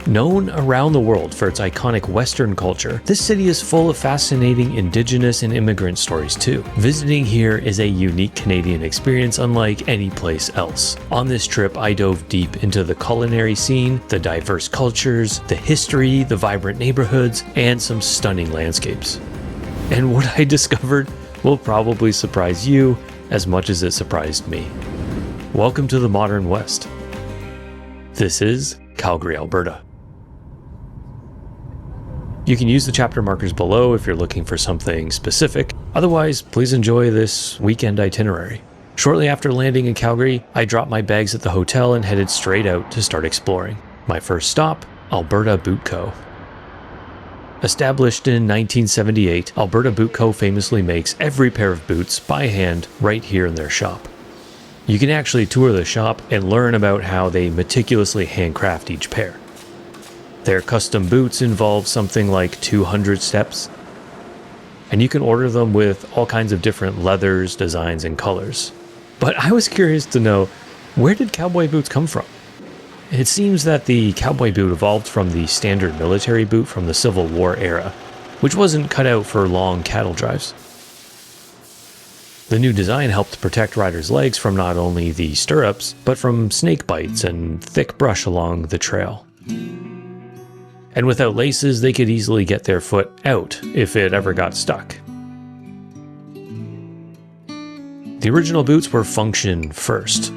Known around the world for its iconic Western culture, this city is full of fascinating Indigenous and immigrant stories too. Visiting here is a unique Canadian experience unlike any place else. On this trip, I dove deep into the culinary scene, the diverse cultures, the history, the vibrant neighborhoods, and some stunning landscapes. And what I discovered will probably surprise you as much as it surprised me. Welcome to the Modern West. This is Calgary, Alberta. You can use the chapter markers below if you're looking for something specific. Otherwise, please enjoy this weekend itinerary. Shortly after landing in Calgary, I dropped my bags at the hotel and headed straight out to start exploring. My first stop, Alberta Boot Co. Established in 1978, Alberta Boot Co. famously makes every pair of boots by hand right here in their shop. You can actually tour the shop and learn about how they meticulously handcraft each pair. Their custom boots involve something like 200 steps, and you can order them with all kinds of different leathers, designs, and colors. But I was curious to know, where did cowboy boots come from? It seems that the cowboy boot evolved from the standard military boot from the Civil War era, which wasn't cut out for long cattle drives. The new design helped protect riders' legs from not only the stirrups, but from snake bites and thick brush along the trail. And without laces, they could easily get their foot out if it ever got stuck. The original boots were function first,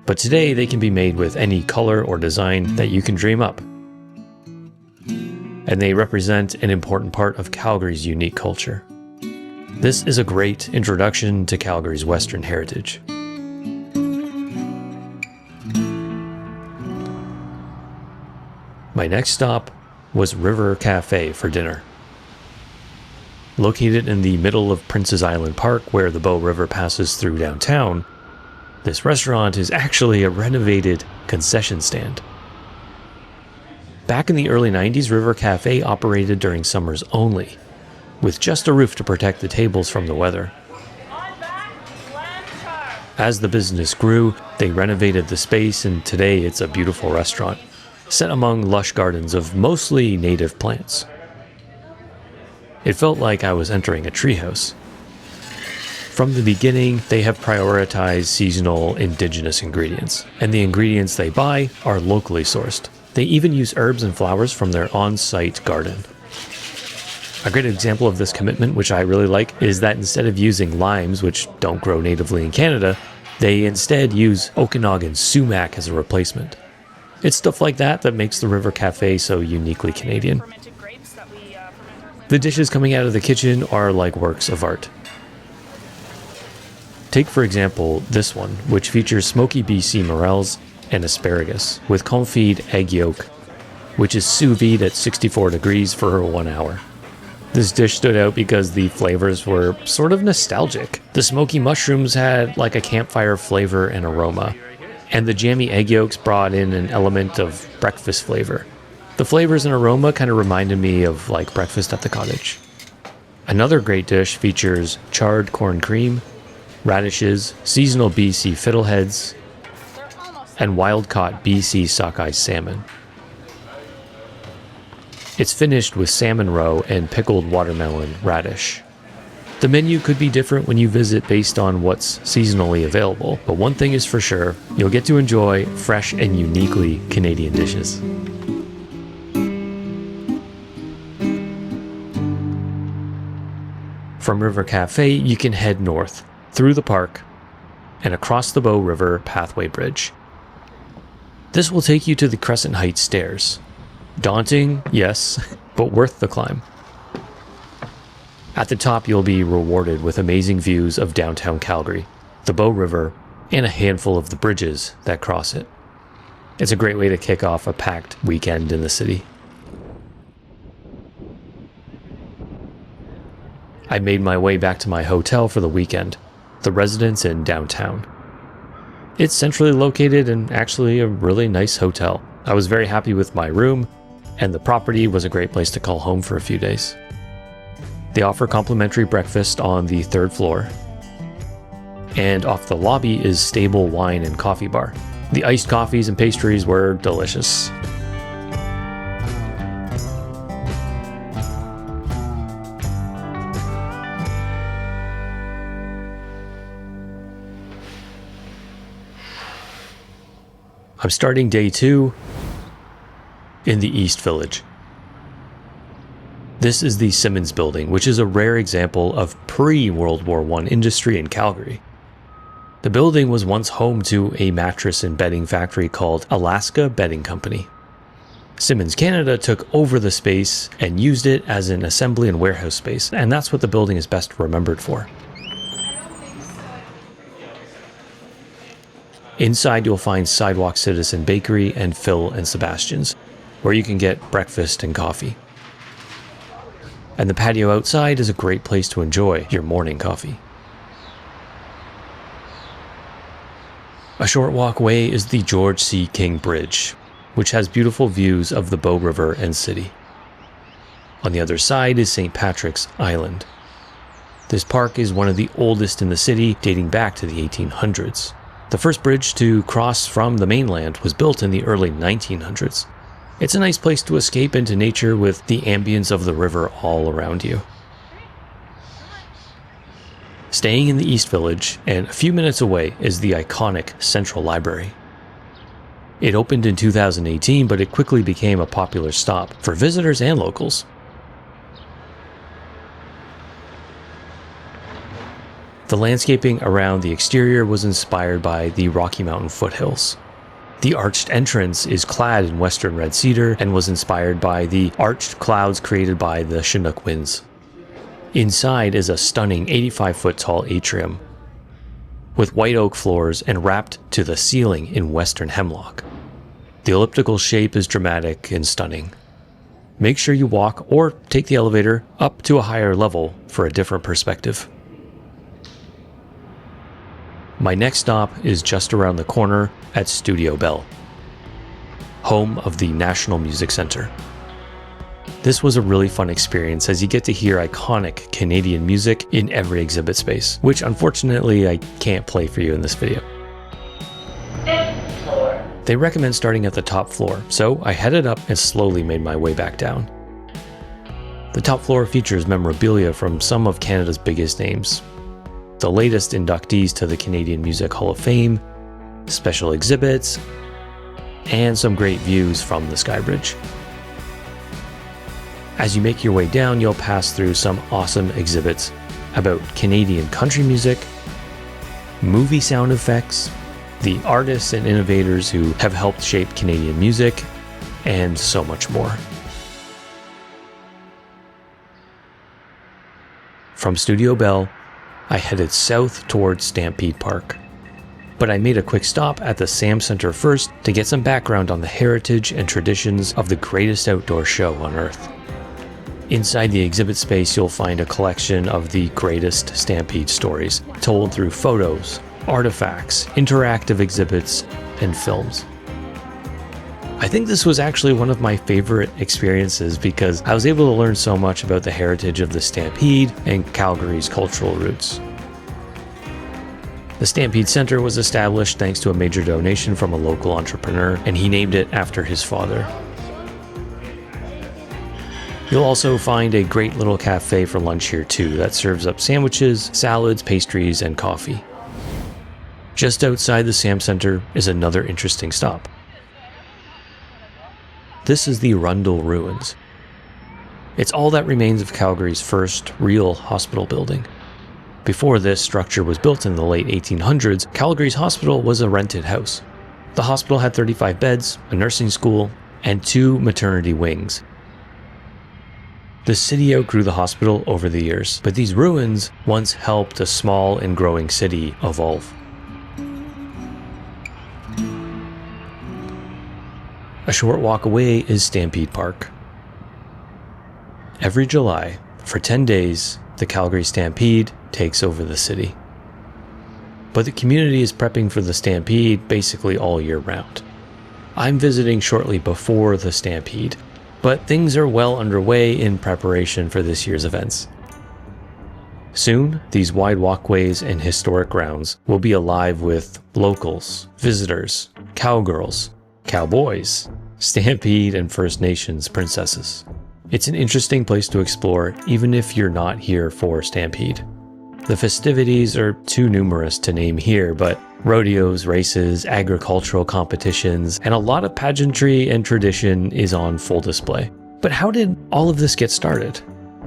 but today they can be made with any color or design that you can dream up. And they represent an important part of Calgary's unique culture. This is a great introduction to Calgary's Western heritage. My next stop was River Cafe for dinner. Located in the middle of Prince's Island Park where the Bow River passes through downtown, this restaurant is actually a renovated concession stand. Back in the early 90s, River Cafe operated during summers only, with just a roof to protect the tables from the weather. As the business grew, they renovated the space, and today it's a beautiful restaurant, set among lush gardens of mostly native plants. It felt like I was entering a treehouse. From the beginning, they have prioritized seasonal indigenous ingredients, and the ingredients they buy are locally sourced. They even use herbs and flowers from their on-site garden. A great example of this commitment, which I really like, is that instead of using limes, which don't grow natively in Canada, they instead use Okanagan sumac as a replacement. It's stuff like that that makes the River Cafe so uniquely Canadian. The dishes coming out of the kitchen are like works of art. Take, for example, this one, which features smoky BC morels and asparagus with confit egg yolk, which is sous vide at 64 degrees for 1 hour. This dish stood out because the flavors were sort of nostalgic. The smoky mushrooms had like a campfire flavor and aroma, and the jammy egg yolks brought in an element of breakfast flavor. The flavors and aroma kind of reminded me of like breakfast at the cottage. Another great dish features charred corn cream, radishes, seasonal BC fiddleheads, and wild-caught BC sockeye salmon. It's finished with salmon roe and pickled watermelon radish. The menu could be different when you visit based on what's seasonally available, but one thing is for sure, you'll get to enjoy fresh and uniquely Canadian dishes. From River Cafe, you can head north, through the park, and across the Bow River Pathway Bridge. This will take you to the Crescent Heights stairs. Daunting, yes, but worth the climb. At the top, you'll be rewarded with amazing views of downtown Calgary, the Bow River, and a handful of the bridges that cross it. It's a great way to kick off a packed weekend in the city. I made my way back to my hotel for the weekend, the Residence in downtown. It's centrally located and actually a really nice hotel. I was very happy with my room, and the property was a great place to call home for a few days. They offer complimentary breakfast on the 3rd floor, and off the lobby is stable wine and coffee bar. The iced coffees and pastries were delicious. I'm starting day 2 in the East Village. This is the Simmons Building, which is a rare example of pre-World War I industry in Calgary. The building was once home to a mattress and bedding factory called Alaska Bedding Company. Simmons Canada took over the space and used it as an assembly and warehouse space, and that's what the building is best remembered for. Inside you'll find Sidewalk Citizen Bakery and Phil and Sebastian's, where you can get breakfast and coffee. And the patio outside is a great place to enjoy your morning coffee. A short walk away is the George C. King Bridge, which has beautiful views of the Bow River and city. On the other side is St. Patrick's Island. This park is one of the oldest in the city, dating back to the 1800s. The first bridge to cross from the mainland was built in the early 1900s. It's a nice place to escape into nature with the ambience of the river all around you. Staying in the East Village, and a few minutes away, is the iconic Central Library. It opened in 2018, but it quickly became a popular stop for visitors and locals. The landscaping around the exterior was inspired by the Rocky Mountain foothills. The arched entrance is clad in western red cedar and was inspired by the arched clouds created by the Chinook winds. Inside is a stunning 85-foot tall atrium with white oak floors and wrapped to the ceiling in western hemlock. The elliptical shape is dramatic and stunning. Make sure you walk or take the elevator up to a higher level for a different perspective. My next stop is just around the corner at Studio Bell, home of the National Music Centre. This was a really fun experience as you get to hear iconic Canadian music in every exhibit space, which unfortunately I can't play for you in this video. Fifth floor. They recommend starting at the top floor, so I headed up and slowly made my way back down. The top floor features memorabilia from some of Canada's biggest names, the latest inductees to the Canadian Music Hall of Fame, special exhibits, and some great views from the Skybridge. As you make your way down, you'll pass through some awesome exhibits about Canadian country music, movie sound effects, the artists and innovators who have helped shape Canadian music, and so much more. From Studio Bell, I headed south towards Stampede Park. But I made a quick stop at the Sam Center first to get some background on the heritage and traditions of the greatest outdoor show on Earth. Inside the exhibit space, you'll find a collection of the greatest Stampede stories, told through photos, artifacts, interactive exhibits, and films. I think this was actually one of my favorite experiences because I was able to learn so much about the heritage of the Stampede and Calgary's cultural roots. The Stampede Center was established thanks to a major donation from a local entrepreneur, and he named it after his father. You'll also find a great little cafe for lunch here too that serves up sandwiches, salads, pastries, and coffee. Just outside the Sam Center is another interesting stop. This is the Rundle Ruins. It's all that remains of Calgary's first real hospital building. Before this structure was built in the late 1800s, Calgary's hospital was a rented house. The hospital had 35 beds, a nursing school, and 2 maternity wings. The city outgrew the hospital over the years, but these ruins once helped a small and growing city evolve. A short walk away is Stampede Park. Every July, for 10 days, the Calgary Stampede takes over the city. But the community is prepping for the Stampede basically all year round. I'm visiting shortly before the Stampede, but things are well underway in preparation for this year's events. Soon, these wide walkways and historic grounds will be alive with locals, visitors, cowgirls, cowboys, Stampede, and First Nations princesses. It's an interesting place to explore even if you're not here for Stampede. The festivities are too numerous to name here, but Rodeos, races, agricultural competitions, and a lot of pageantry and tradition is on full display. But how did all of this get started?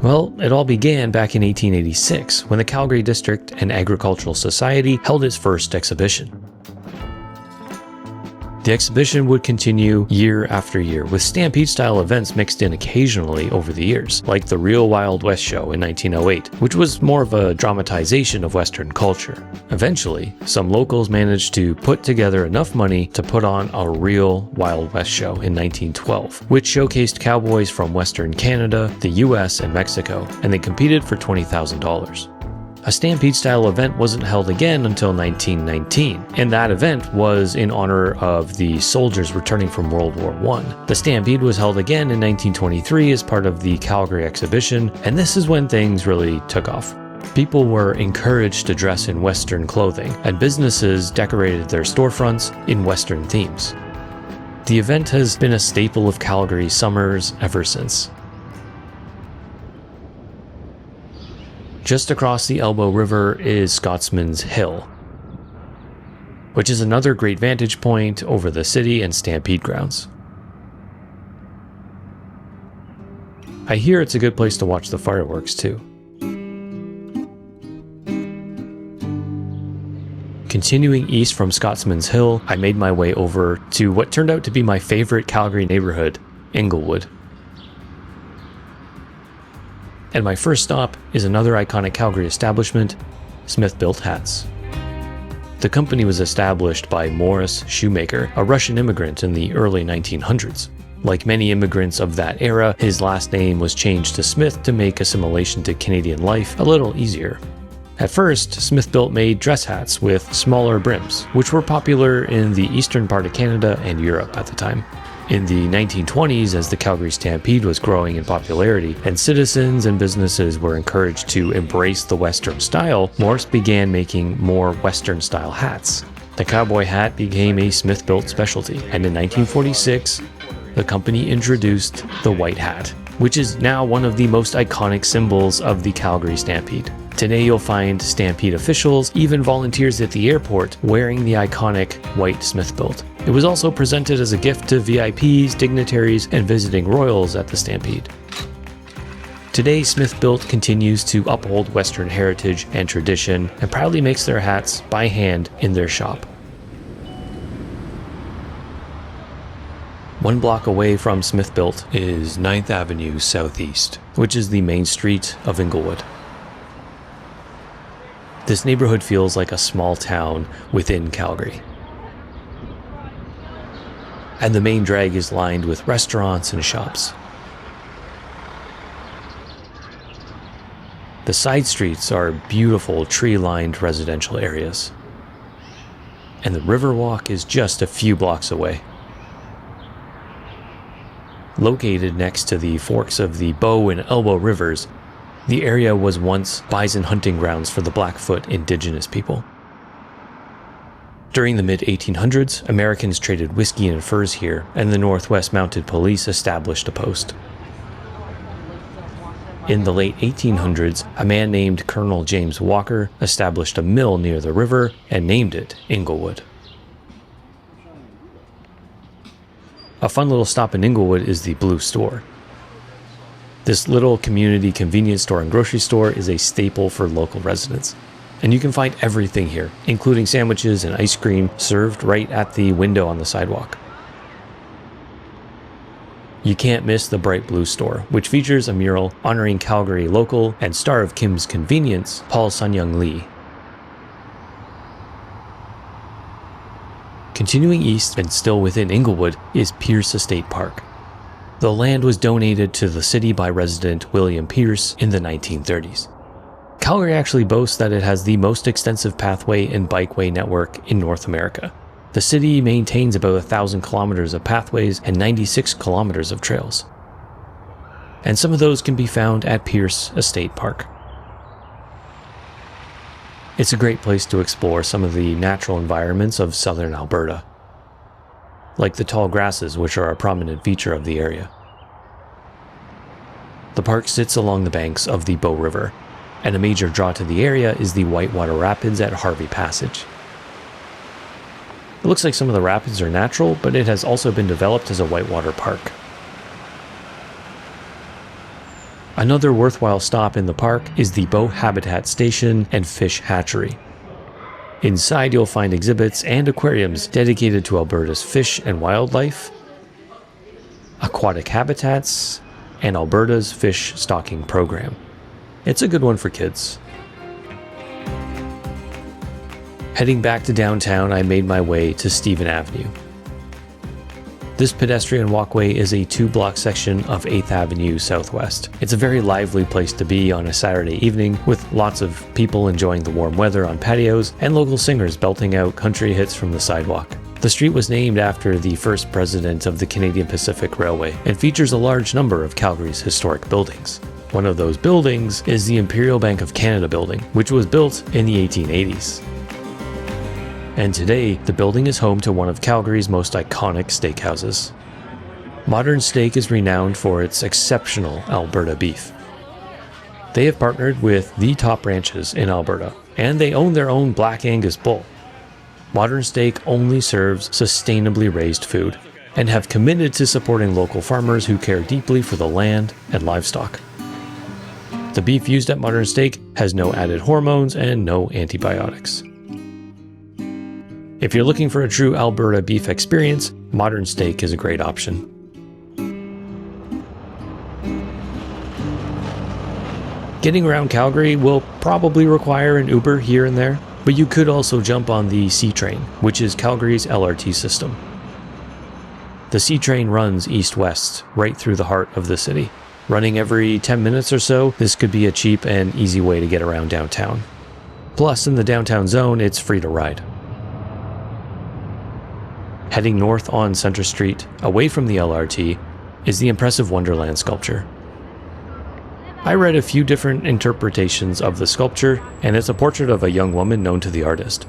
Well, it all began back in 1886 when the Calgary District and Agricultural Society held its first exhibition. The exhibition would continue year after year, with Stampede-style events mixed in occasionally over the years, like the Real Wild West Show in 1908, which was more of a dramatization of Western culture. Eventually, some locals managed to put together enough money to put on a Real Wild West Show in 1912, which showcased cowboys from Western Canada, the US, and Mexico, and they competed for $20,000. A Stampede-style event wasn't held again until 1919, and that event was in honor of the soldiers returning from World War I. The Stampede was held again in 1923 as part of the Calgary exhibition, and this is when things really took off. People were encouraged to dress in Western clothing, and businesses decorated their storefronts in Western themes. The event has been a staple of Calgary summers ever since. Just across the Elbow River is Scotsman's Hill, which is another great vantage point over the city and Stampede grounds. I hear it's a good place to watch the fireworks too. Continuing east from Scotsman's Hill, I made my way over to what turned out to be my favorite Calgary neighborhood, Inglewood. And my first stop is another iconic Calgary establishment, Smithbilt Hats. The company was established by Morris Shoemaker, a Russian immigrant in the early 1900s. Like many immigrants of that era, his last name was changed to Smith to make assimilation to Canadian life a little easier. At first, Smithbilt made dress hats with smaller brims, which were popular in the eastern part of Canada and Europe at the time. In the 1920s, as the Calgary Stampede was growing in popularity and citizens and businesses were encouraged to embrace the Western style, Morris began making more Western-style hats. The cowboy hat became a Smithbilt specialty, and in 1946, the company introduced the white hat, which is now one of the most iconic symbols of the Calgary Stampede. Today you'll find Stampede officials, even volunteers at the airport, wearing the iconic white Smithbilt. It was also presented as a gift to VIPs, dignitaries, and visiting royals at the Stampede. Today, Smithbilt continues to uphold Western heritage and tradition and proudly makes their hats by hand in their shop. One block away from Smithbilt is 9th Avenue Southeast, which is the main street of Inglewood. This neighborhood feels like a small town within Calgary. And the main drag is lined with restaurants and shops. The side streets are beautiful tree-lined residential areas. And the Riverwalk is just a few blocks away. Located next to the forks of the Bow and Elbow Rivers, the area was once bison hunting grounds for the Blackfoot Indigenous people. During the mid-1800s, Americans traded whiskey and furs here, and the Northwest Mounted Police established a post. In the late 1800s, a man named Colonel James Walker established a mill near the river and named it Inglewood. A fun little stop in Inglewood is the Blue Store. This little community convenience store and grocery store is a staple for local residents. And you can find everything here, including sandwiches and ice cream served right at the window on the sidewalk. You can't miss the Bright Blue Store, which features a mural honoring Calgary local and star of Kim's Convenience, Paul Sun-Young Lee. Continuing east and still within Inglewood is Pearce Estate Park. The land was donated to the city by resident William Pearce in the 1930s. Calgary actually boasts that it has the most extensive pathway and bikeway network in North America. The city maintains about 1,000 kilometers of pathways and 96 kilometers of trails. And some of those can be found at Pearce Estate Park. It's a great place to explore some of the natural environments of southern Alberta, like the tall grasses, which are a prominent feature of the area. The park sits along the banks of the Bow River, and a major draw to the area is the Whitewater Rapids at Harvie Passage. It looks like some of the rapids are natural, but it has also been developed as a whitewater park. Another worthwhile stop in the park is the Bow Habitat Station and Fish Hatchery. Inside you'll find exhibits and aquariums dedicated to Alberta's fish and wildlife, aquatic habitats, and Alberta's fish stocking program. It's a good one for kids. Heading back to downtown, I made my way to Stephen Avenue. This pedestrian walkway is a 2-block section of 8th Avenue Southwest. It's a very lively place to be on a Saturday evening, with lots of people enjoying the warm weather on patios and local singers belting out country hits from the sidewalk. The street was named after the first president of the Canadian Pacific Railway and features a large number of Calgary's historic buildings. One of those buildings is the Imperial Bank of Canada building, which was built in the 1880s. And today, the building is home to one of Calgary's most iconic steakhouses. Modern Steak is renowned for its exceptional Alberta beef. They have partnered with the top ranches in Alberta, and they own their own Black Angus bull. Modern Steak only serves sustainably raised food, and have committed to supporting local farmers who care deeply for the land and livestock. The beef used at Modern Steak has no added hormones and no antibiotics. If you're looking for a true Alberta beef experience, Modern Steak is a great option. Getting around Calgary will probably require an Uber here and there, but you could also jump on the CTrain, which is Calgary's LRT system. The CTrain runs east-west, right through the heart of the city. Running every 10 minutes or so, this could be a cheap and easy way to get around downtown. Plus, in the downtown zone, it's free to ride. Heading north on Centre Street, away from the LRT, is the impressive Wonderland Sculpture. I read a few different interpretations of the sculpture, and it's a portrait of a young woman known to the artist.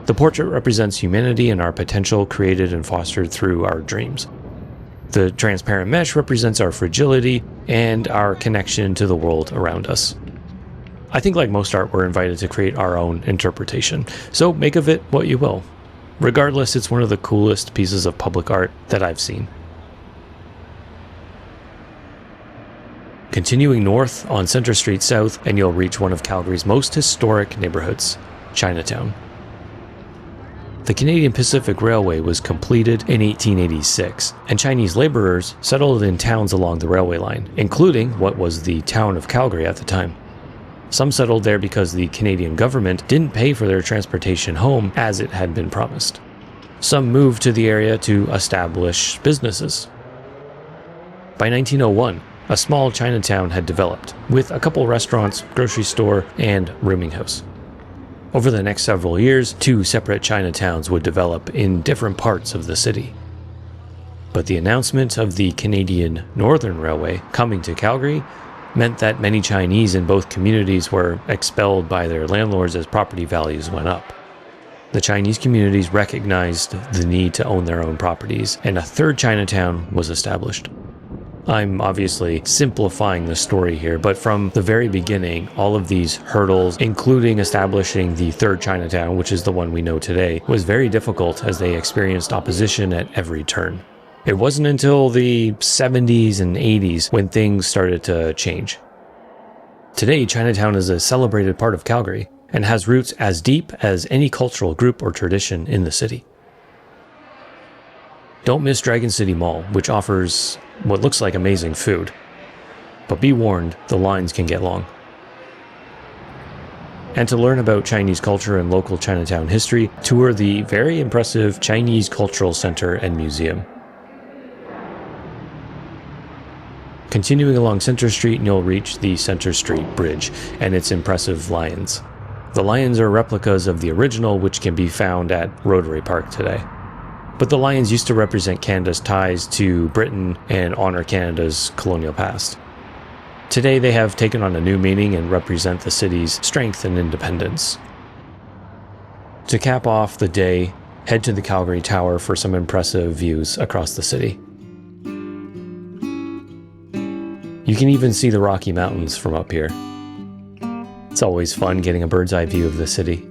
The portrait represents humanity and our potential created and fostered through our dreams. The transparent mesh represents our fragility and our connection to the world around us. I think like most art, we're invited to create our own interpretation, so make of it what you will. Regardless, it's one of the coolest pieces of public art that I've seen. Continuing north on Centre Street South, and you'll reach one of Calgary's most historic neighborhoods, Chinatown. The Canadian Pacific Railway was completed in 1886, and Chinese laborers settled in towns along the railway line, including what was the town of Calgary at the time. Some settled there because the Canadian government didn't pay for their transportation home as it had been promised. Some moved to the area to establish businesses. By 1901, a small Chinatown had developed, with a couple restaurants, grocery store, and rooming house. Over the next several years, 2 separate Chinatowns would develop in different parts of the city. But the announcement of the Canadian Northern Railway coming to Calgary meant that many Chinese in both communities were expelled by their landlords as property values went up. The Chinese communities recognized the need to own their own properties, and a 3rd Chinatown was established. I'm obviously simplifying the story here, but from the very beginning, all of these hurdles, including establishing the 3rd Chinatown, which is the one we know today, was very difficult as they experienced opposition at every turn. It wasn't until the 70s and 80s when things started to change. Today, Chinatown is a celebrated part of Calgary and has roots as deep as any cultural group or tradition in the city. Don't miss Dragon City Mall, which offers what looks like amazing food. But be warned, the lines can get long. And to learn about Chinese culture and local Chinatown history, tour the very impressive Chinese Cultural Center and Museum. Continuing along Centre Street, and you'll reach the Centre Street Bridge and its impressive lions. The lions are replicas of the original, which can be found at Rotary Park today. But the lions used to represent Canada's ties to Britain and honor Canada's colonial past. Today they have taken on a new meaning and represent the city's strength and independence. To cap off the day, head to the Calgary Tower for some impressive views across the city. You can even see the Rocky Mountains from up here. It's always fun getting a bird's eye view of the city.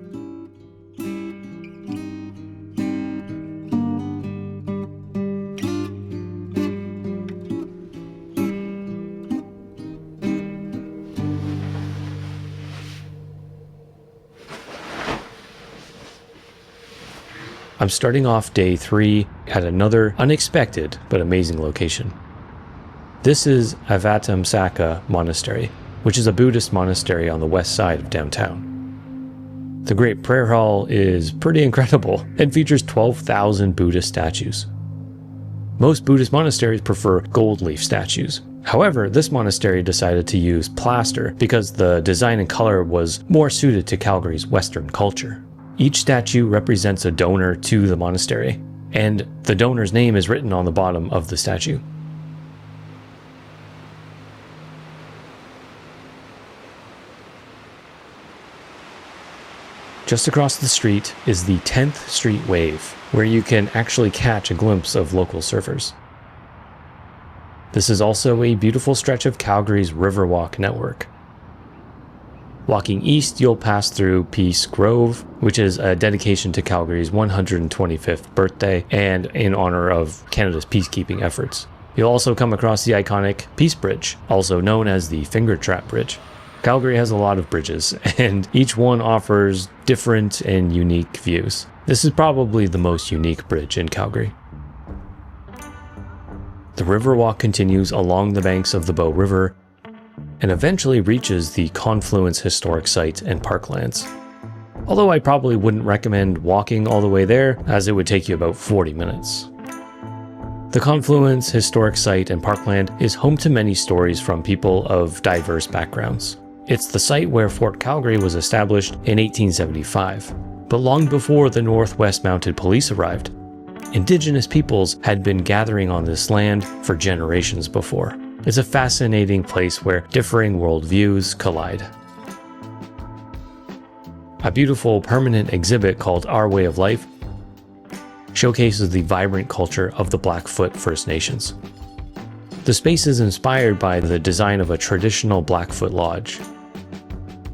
I'm starting off day 3 at another unexpected but amazing location. This is Avatamsaka Monastery, which is a Buddhist monastery on the west side of downtown. The Great Prayer Hall is pretty incredible and features 12,000 Buddhist statues. Most Buddhist monasteries prefer gold leaf statues. However, this monastery decided to use plaster because the design and color was more suited to Calgary's Western culture. Each statue represents a donor to the monastery, and the donor's name is written on the bottom of the statue. Just across the street is the 10th Street Wave, where you can actually catch a glimpse of local surfers. This is also a beautiful stretch of Calgary's Riverwalk network. Walking east, you'll pass through Peace Grove, which is a dedication to Calgary's 125th birthday and in honor of Canada's peacekeeping efforts. You'll also come across the iconic Peace Bridge, also known as the Finger Trap Bridge. Calgary has a lot of bridges, and each one offers different and unique views. This is probably the most unique bridge in Calgary. The Riverwalk continues along the banks of the Bow River and eventually reaches the Confluence historic site and parklands. Although I probably wouldn't recommend walking all the way there, as it would take you about 40 minutes. The Confluence historic site and parkland is home to many stories from people of diverse backgrounds. It's the site where Fort Calgary was established in 1875, but long before the Northwest Mounted Police arrived, Indigenous peoples had been gathering on this land for generations before. It's a fascinating place where differing worldviews collide. A beautiful permanent exhibit called Our Way of Life showcases the vibrant culture of the Blackfoot First Nations. The space is inspired by the design of a traditional Blackfoot lodge.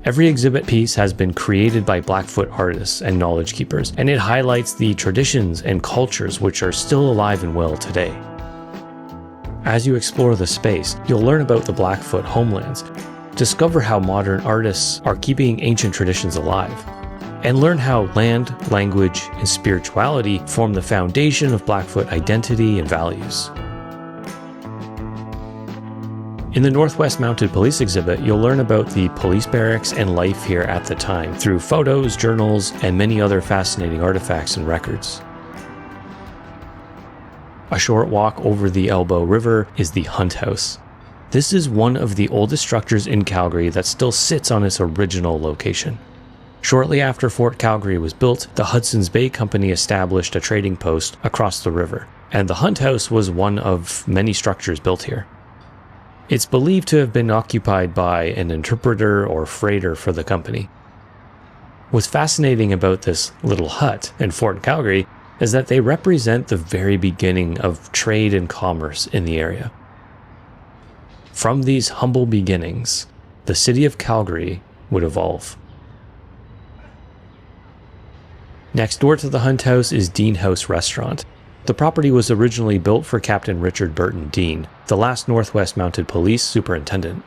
Every exhibit piece has been created by Blackfoot artists and knowledge keepers, and it highlights the traditions and cultures which are still alive and well today. As you explore the space, you'll learn about the Blackfoot homelands, discover how modern artists are keeping ancient traditions alive, and learn how land, language, and spirituality form the foundation of Blackfoot identity and values. In the Northwest Mounted Police exhibit, you'll learn about the police barracks and life here at the time through photos, journals, and many other fascinating artifacts and records. A short walk over the Elbow River is the Hunt House. This is one of the oldest structures in Calgary that still sits on its original location. Shortly after Fort Calgary was built, the Hudson's Bay Company established a trading post across the river, and the Hunt House was one of many structures built here. It's believed to have been occupied by an interpreter or freighter for the company. What's fascinating about this little hut and Fort Calgary is that they represent the very beginning of trade and commerce in the area. From these humble beginnings, the city of Calgary would evolve. Next door to the Hunt House is Deane House Restaurant. The property was originally built for Captain Richard Burton Deane, the last Northwest Mounted Police superintendent.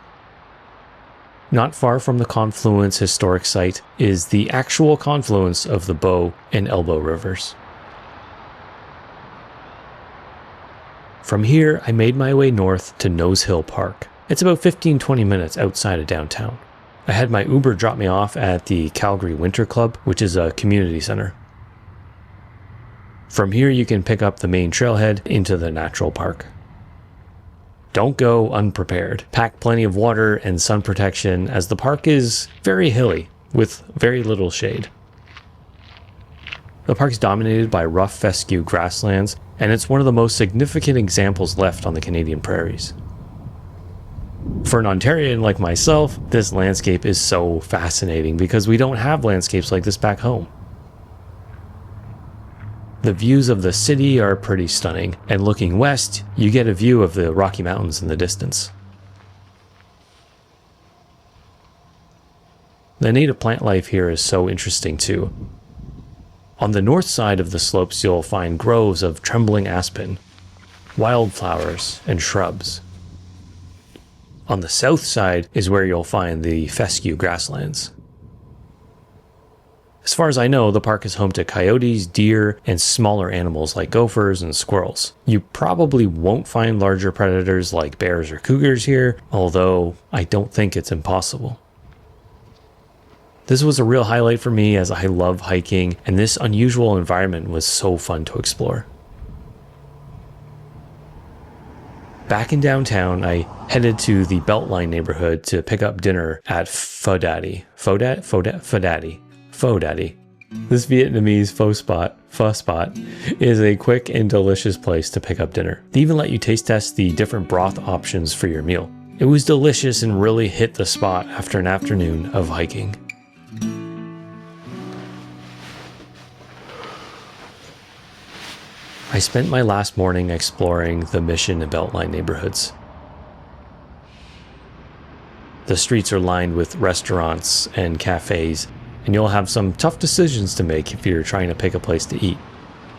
Not far from the Confluence historic site is the actual confluence of the Bow and Elbow rivers. From here, I made my way north to Nose Hill Park. It's about 15-20 minutes outside of downtown. I had my Uber drop me off at the Calgary Winter Club, which is a community center. From here, you can pick up the main trailhead into the natural park. Don't go unprepared. Pack plenty of water and sun protection, as the park is very hilly with very little shade. The park is dominated by rough fescue grasslands, and it's one of the most significant examples left on the Canadian prairies. For an Ontarian like myself, this landscape is so fascinating because we don't have landscapes like this back home. The views of the city are pretty stunning, and looking west, you get a view of the Rocky Mountains in the distance. The native plant life here is so interesting too. On the north side of the slopes, you'll find groves of trembling aspen, wildflowers, and shrubs. On the south side is where you'll find the fescue grasslands. As far as I know, the park is home to coyotes, deer, and smaller animals like gophers and squirrels. You probably won't find larger predators like bears or cougars here, although I don't think it's impossible. This was a real highlight for me as I love hiking, and this unusual environment was so fun to explore. Back in downtown, I headed to the Beltline neighborhood to pick up dinner at Pho Daddy. Pho Daddy. This Vietnamese pho spot is a quick and delicious place to pick up dinner. They even let you taste test the different broth options for your meal. It was delicious and really hit the spot after an afternoon of hiking. I spent my last morning exploring the Mission and Beltline neighborhoods. The streets are lined with restaurants and cafes, and you'll have some tough decisions to make if you're trying to pick a place to eat.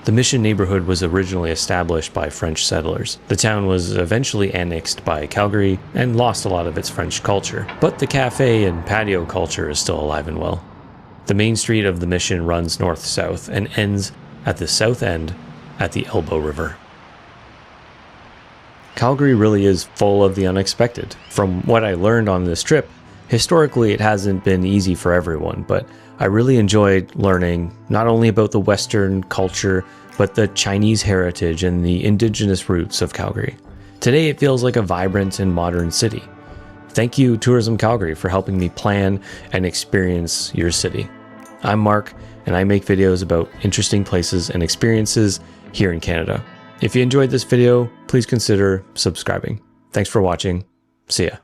The Mission neighborhood was originally established by French settlers. The town was eventually annexed by Calgary and lost a lot of its French culture, but the cafe and patio culture is still alive and well. The main street of the Mission runs north-south and ends at the south end at the Elbow River. Calgary really is full of the unexpected. From what I learned on this trip, historically it hasn't been easy for everyone, but I really enjoyed learning not only about the Western culture, but the Chinese heritage and the Indigenous roots of Calgary. Today it feels like a vibrant and modern city. Thank you, Tourism Calgary, for helping me plan and experience your city. I'm Mark, and I make videos about interesting places and experiences here in Canada. If you enjoyed this video, please consider subscribing. Thanks for watching. See ya.